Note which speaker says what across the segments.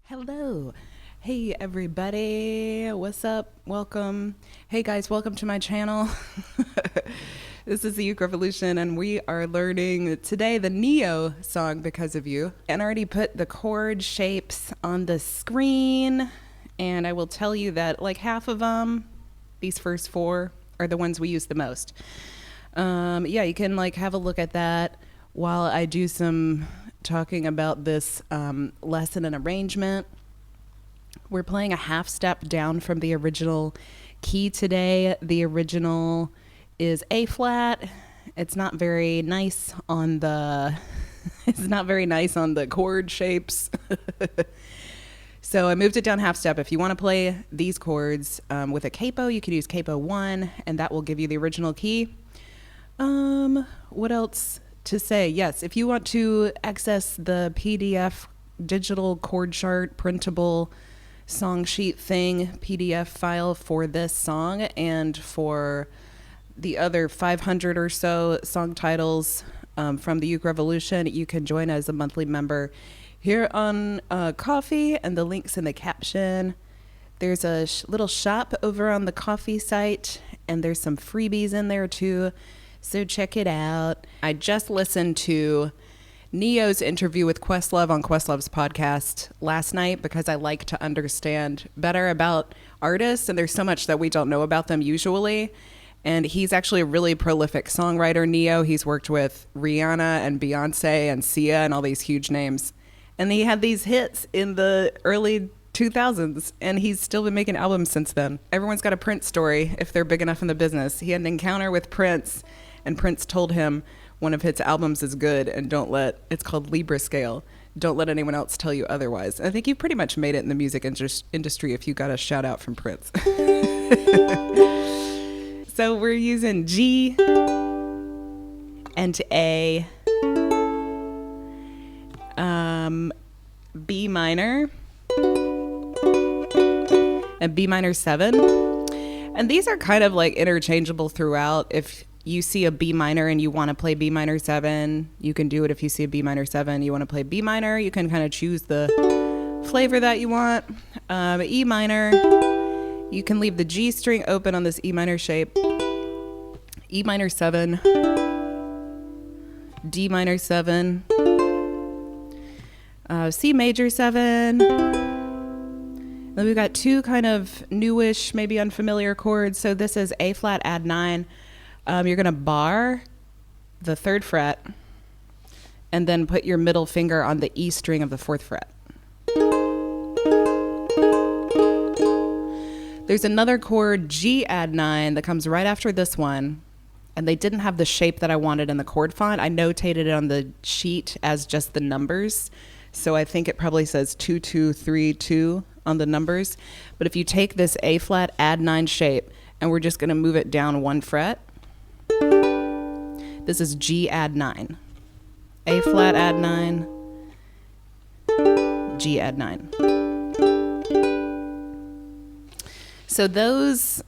Speaker 1: Hello. Hey everybody. What's up? Welcome. Hey guys, welcome to my channel. This is the Uke Revolution and we are learning today the NEYO song Because of You. And I already put the chord shapes on the screen and I will tell you that like half of them, these first four, are the ones we use the most. Yeah, you can like have a look at that while I do some talking about this lesson and arrangement. We're playing a half step down from the original key today. The original is A flat. It's not very nice on the it's not very nice on the chord shapes. So I moved it down half step. If you want to play these chords with a capo, you could use capo 1 and that will give you the original key. What else to say? Yes, if you want to access the PDF digital chord chart printable song sheet thing PDF file for this song and for the other 500 or so song titles from the Uke Revolution, you can join as a monthly member here on Coffee, and the link's in the caption. There's a little shop over on the Coffee site and there's some freebies in there too, so check it out. I just listened to NEYO's interview with Questlove on Questlove's podcast last night because I like to understand better about artists, and there's so much that we don't know about them usually. And he's actually a really prolific songwriter, NEYO. He's worked with Rihanna and Beyonce and Sia and all these huge names. And he had these hits in the early 2000s, and he's still been making albums since then. Everyone's got a Prince story if they're big enough in the business. He had an encounter with Prince, and Prince told him one of his albums is good, and it's called Libra Scale. Don't let anyone else tell you otherwise. I think you pretty much made it in the music industry if you got a shout out from Prince. So we're using G and A, B minor, and B minor 7. And these are kind of like interchangeable throughout. If you see a B minor and you want to play B minor 7, you can do it. If you see a B minor 7, you want to play B minor, you can kind of choose the flavor that you want. E minor, you can leave the G string open on this E minor shape. E minor 7, D minor 7, C major 7. Then we've got two kind of newish, maybe unfamiliar chords. So this is A flat add 9. You're going to bar the 3rd fret and then put your middle finger on the E string of the 4th fret. There's another chord, G add 9, that comes right after this one, and they didn't have the shape that I wanted in the chord font. I notated it on the sheet as just the numbers, so I think it probably says 2 2 3 2 on the numbers. But if you take this A flat add 9 shape and we're just going to move it down 1 fret, this is G add 9. A flat add 9, G add 9. So those,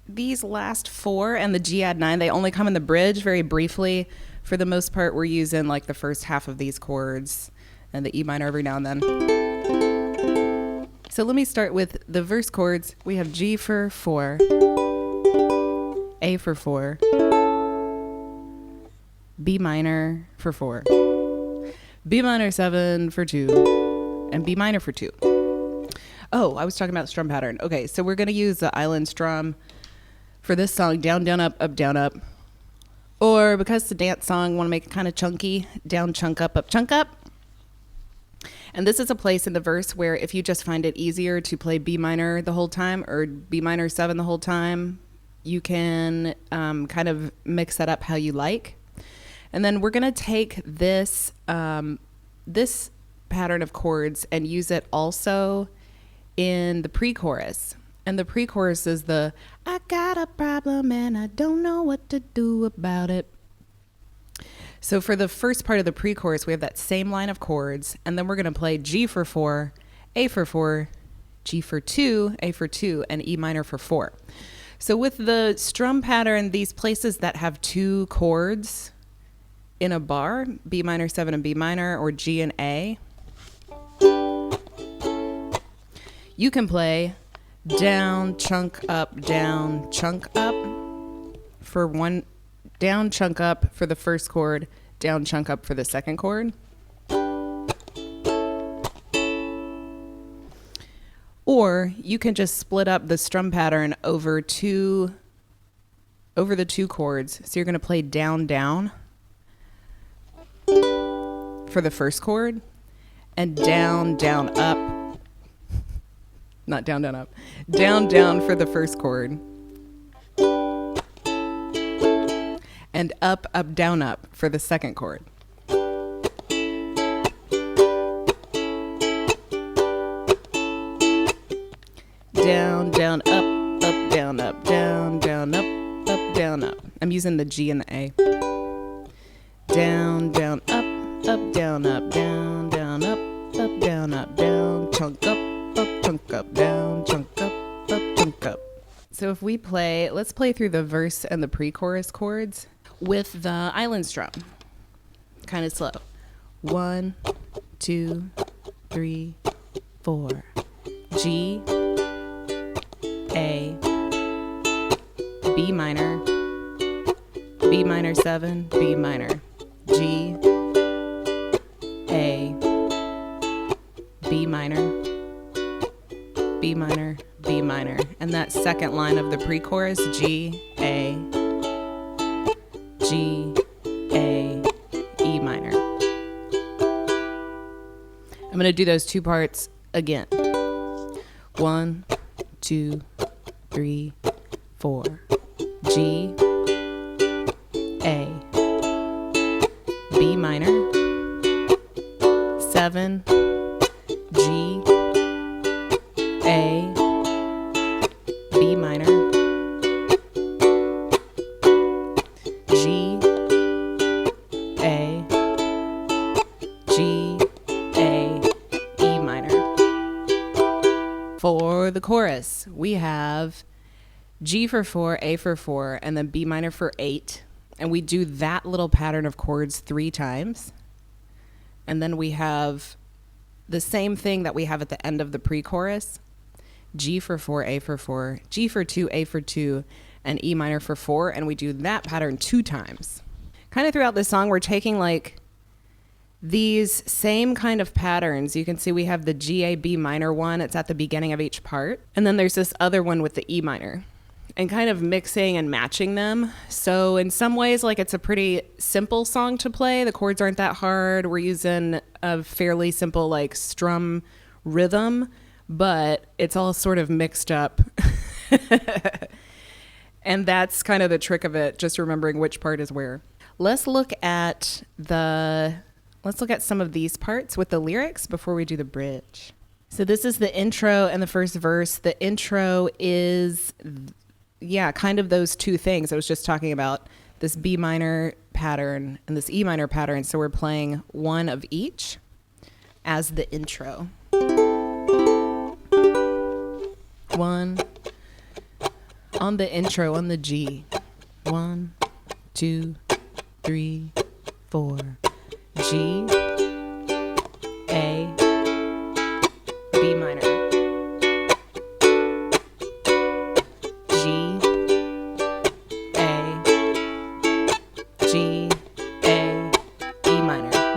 Speaker 1: these last four and the G add 9, they only come in the bridge very briefly. For the most part, we're using like the first half of these chords and the E minor every now and then. So let me start with the verse chords. We have G for 4, A for 4, B minor for 4, B minor 7 for 2, and B minor for 2. Oh, I was talking about strum pattern. Okay, so we're going to use the island strum for this song, down, down, up, down, up. Or because it's a dance song, want to make it kind of chunky, down, chunk, up, chunk, up. And this is a place in the verse where if you just find it easier to play B minor the whole time or B minor 7 the whole time, you can kind of mix that up how you like. And then we're going to take this, this pattern of chords and use it also in the pre-chorus. And the pre-chorus is the I got a problem and I don't know what to do about it. So for the first part of the pre-chorus, we have that same line of chords, and then we're going to play G for 4, A for 4, G for 2, A for 2, and E minor for 4. So with the strum pattern, these places that have two chords in a bar, B minor 7 and B minor, or G and A, You can play down, chunk up for one, down, chunk up for the first chord, down, chunk up for the second chord. Or you can just split up the strum pattern over the two chords. So you're going to play down, down for the first chord, and down, down, up. Not down, down, up. Down, down for the first chord. And up, up, down, up for the second chord. Down, down, up, up, down, up, down, down, up, up, down, up. I'm using the G and the A. Down, down, up, down, up, down, down, up, down, up, down, chunk up, down, chunk up, chunk up. So if we play, let's play through the verse and the pre-chorus chords with the island strum. Kind of slow. 1, 2, 3, 4. G, A, B minor, B minor 7, B minor, G, A, B minor, B minor, B minor. And that second line of the pre-chorus, G, A, G, A, E minor. I'm going to do those two parts again. 1, 2, 3, 4. G, A, B minor, 7, G, A, B minor, G, A, G, A, E minor. For the chorus, we have G for 4, A for 4, and then B minor for 8. And we do that little pattern of chords 3 times. And then we have the same thing that we have at the end of the pre-chorus. G for 4, A for 4, G for 2, A for 2, and E minor for 4. And we do that pattern 2 times. Kind of throughout this song, we're taking like these same kind of patterns. You can see we have the G, A, B minor one. It's at the beginning of each part. And then there's this other one with the E minor. And kind of mixing and matching them. So in some ways, like, it's a pretty simple song to play. The chords aren't that hard. We're using a fairly simple like strum rhythm, but it's all sort of mixed up. And that's kind of the trick of it, just remembering which part is where. Let's look at some of these parts with the lyrics before we do the bridge. So this is the intro and the first verse. The intro is kind of those two things I was just talking about, this B minor pattern and this E minor pattern. So we're playing one of each as the intro. 1 on the intro on the G. 1, 2, 3, 4. G, A, B minor.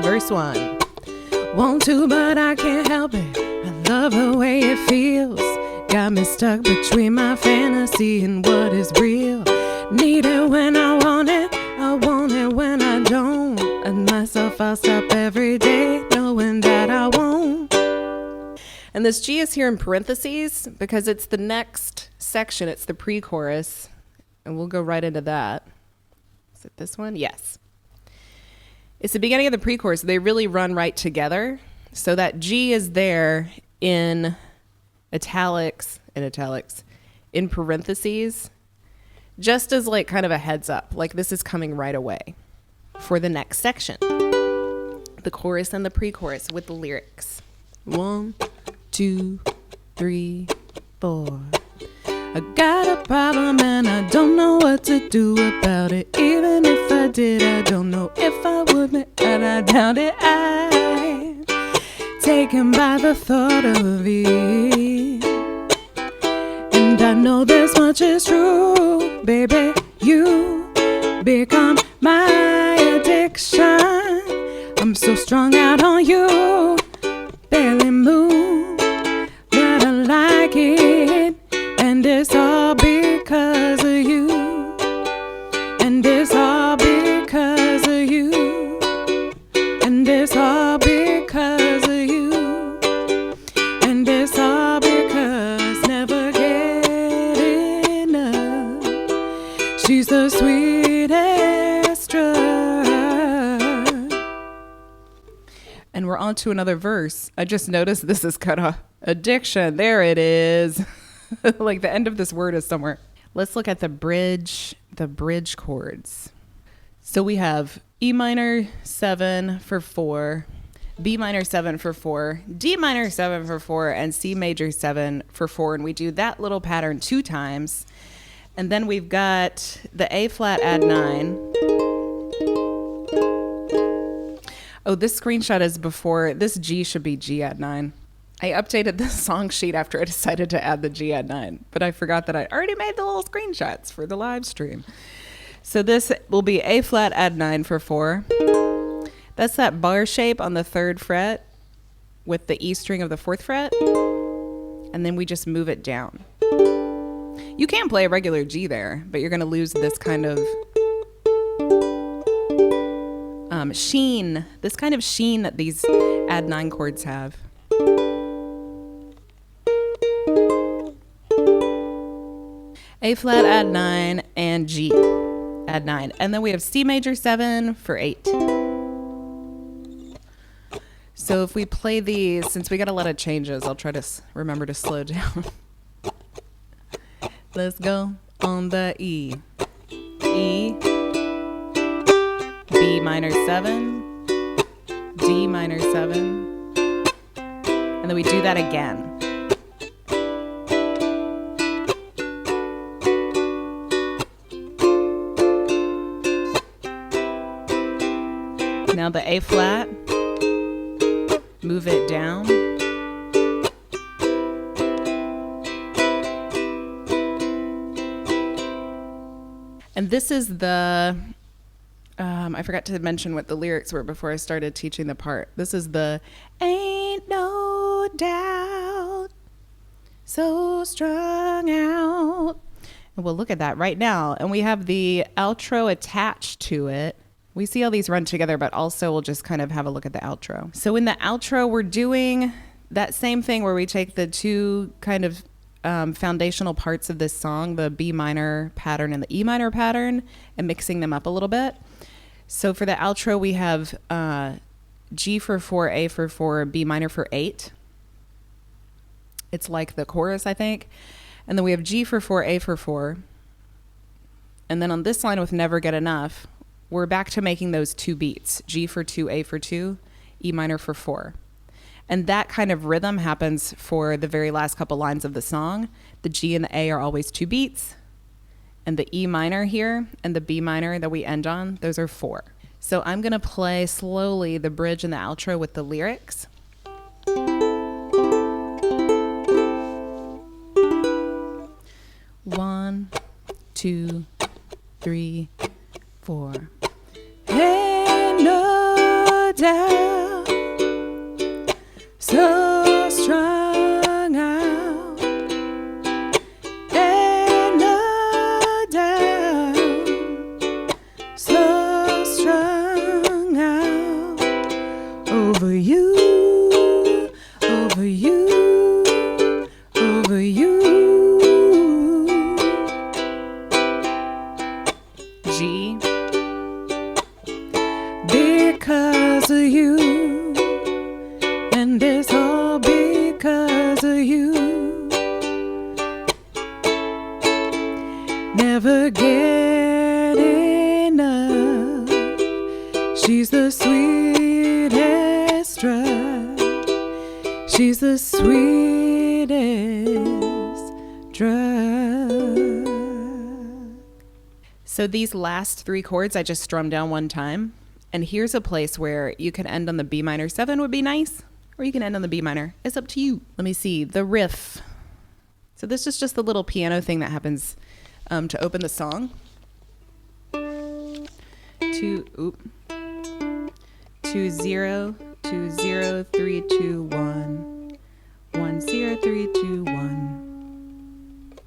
Speaker 1: Verse 1. Want to, but I can't help it. I love the way it feels. Got me stuck between my fantasy and what is real. Need it when I want it. I want it when I don't. And myself, I'll stop every day knowing that I won't. And this G is here in parentheses because it's the next section. It's the pre-chorus. And we'll go right into that. Is it this one? Yes. It's the beginning of the pre-chorus. They really run right together. So that G is there in italics, in parentheses, just as like kind of a heads up, like this is coming right away for the next section. The chorus and the pre-chorus with the lyrics. 1, 2, 3, 4. I got a problem and I don't know what to do about it. Even if I did, I don't know if I would, and I doubt it. I'm taken by the thought of it. much is true, baby. You become my addiction. I'm so strung out on you, barely move, but I like it. And it's all because of you. And it's all because of you. And it's all because of you. And it's all because never get enough. She's the sweetest drug. And we're on to another verse. I just noticed this is cut off. Addiction. There it is. Like the end of this word is somewhere. Let's look at the bridge chords. So we have E minor 7 for 4, B minor 7 for 4, D minor 7 for 4, and C major 7 for 4. And we do that little pattern 2 times. And then we've got the A flat add 9. Oh, this screenshot is before. This G should be G add 9. I updated the song sheet after I decided to add the G add 9, but I forgot that I already made the little screenshots for the live stream. So this will be A flat add 9 for 4. That's that bar shape on the 3rd fret with the E string of the 4th fret, and then we just move it down. You can play a regular G there, but you're going to lose this kind of sheen, this kind of sheen that these add 9 chords have. A flat add 9 and G add 9. And then we have C major 7 for 8. So if we play these, since we got a lot of changes, I'll try to remember to slow down. Let's go on the E. E, B minor 7, D minor 7, and then we do that again. Now the A flat, move it down. And this is the, I forgot to mention what the lyrics were before I started teaching the part. This is the ain't no doubt, so strung out. And we'll look at that right now. And we have the outro attached to it. We see all these run together, but also we'll just kind of have a look at the outro. So in the outro, we're doing that same thing where we take the 2 kind of foundational parts of this song, the B minor pattern and the E minor pattern, and mixing them up a little bit. So for the outro, we have G for 4, A for 4, B minor for 8. It's like the chorus, I think. And then we have G for 4, A for 4. And then on this line with Never Get Enough, we're back to making those 2 beats, G for 2, A for 2, E minor for 4. And that kind of rhythm happens for the very last couple lines of the song. The G and the A are always 2 beats. And the E minor here and the B minor that we end on, those are 4. So I'm going to play slowly the bridge and the outro with the lyrics. 1, 2, 3, 4. Ain't no doubt, so strung out. Ain't no doubt, so strung out. Over you, over you, over you. G. Because of you, and it's all because of you. Never get enough. She's the sweetest drug. She's the sweetest drug. So these last 3 chords I just strummed down one time. And here's a place where you can end on the B minor 7 would be nice, or you can end on the B minor. It's up to you. Let me see. The riff. So this is just the little piano thing that happens to open the song. 2 0 2 0 3 2 1 1 0 3 2 1.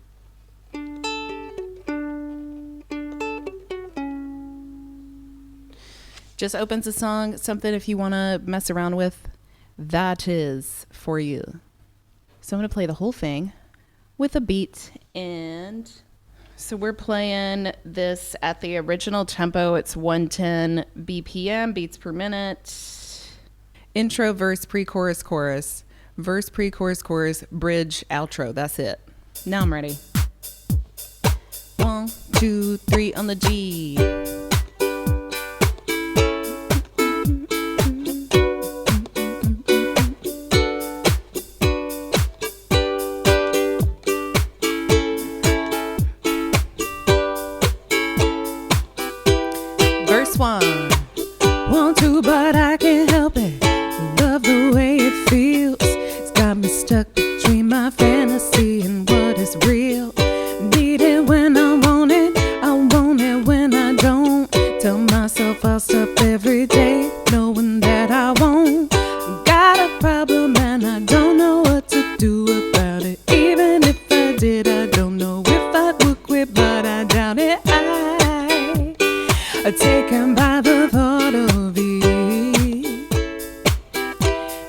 Speaker 1: Just opens the song. Something if you want to mess around with, that is for you. So I'm going to play the whole thing with a beat. And so we're playing this at the original tempo. It's 110 BPM, beats per minute. Intro, verse, pre-chorus, chorus. Verse, pre-chorus, chorus, bridge, outro. That's it. Now I'm ready. 1, 2, 3 on the G. Verse 1. Want to, but I can't help it. Love the way it feels. It's got me stuck between my fantasy and what is real. Need it when I want it when I don't. Tell myself I'll stop every day, knowing that I won't. Got a problem and I don't know what to do about it. Even if I did, I don't know if I would quit, but I doubt it. Taken by the thought of it,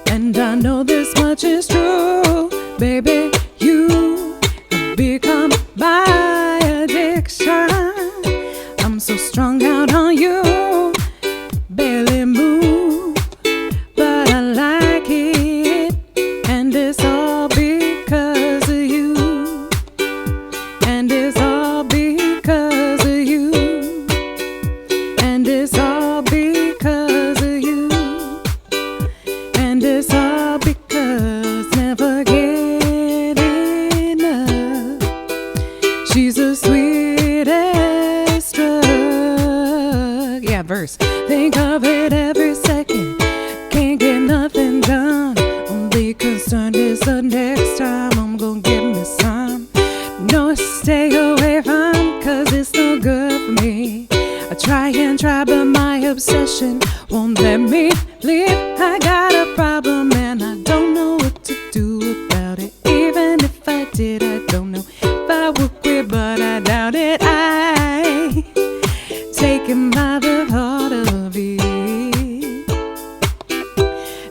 Speaker 1: and I know this much is true, baby. You have become my addiction. I'm so strung out on you, barely move, but I like it, and it's all because of you, and it's all because of you. And it's all because of you. And it's all because never get enough. She's the sweetest drug. Yeah, verse. Think of it every second. Can't get nothing done. Only concerned is the next time I'm gonna give me some. No, stay away from, 'cause it's no good for me. I try and try, but my obsession won't let me leave. I got a problem and I don't know what to do about it. Even if I did, I don't know if I would quit, but I doubt it. I taken by the thought of it,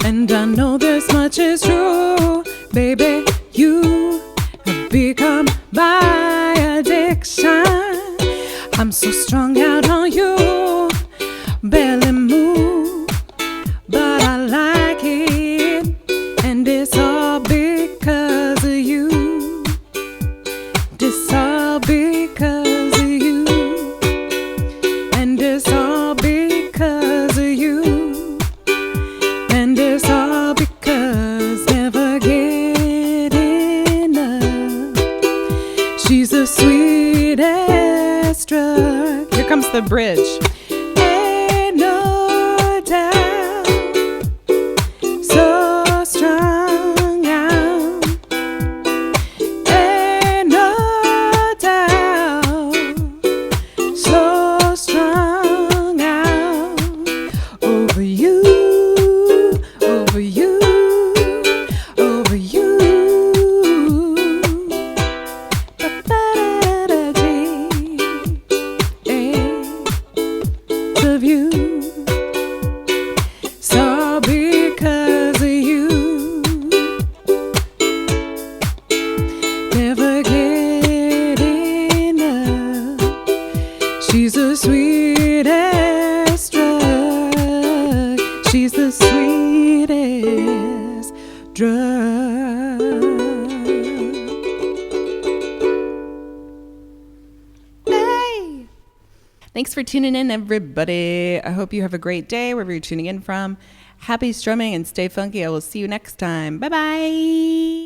Speaker 1: and I know this much is true, baby. You have become my addiction. I'm so strung out on you, barely move, but I like it, and it's all because of you. It's all because of you, and it's all because of you, and it's all because never get enough. She's the sweetest drug. Here comes the bridge. Ain't no doubt, so strung out. Ain't no doubt, so strung out. Over you, over you, over you. Of you, so because of you, never get enough. She's the sweetest drug. She's the sweetest drug. Hey! Thanks for tuning in, everybody. I hope you have a great day wherever you're tuning in from. Happy strumming and stay funky. I will see you next time. Bye-bye.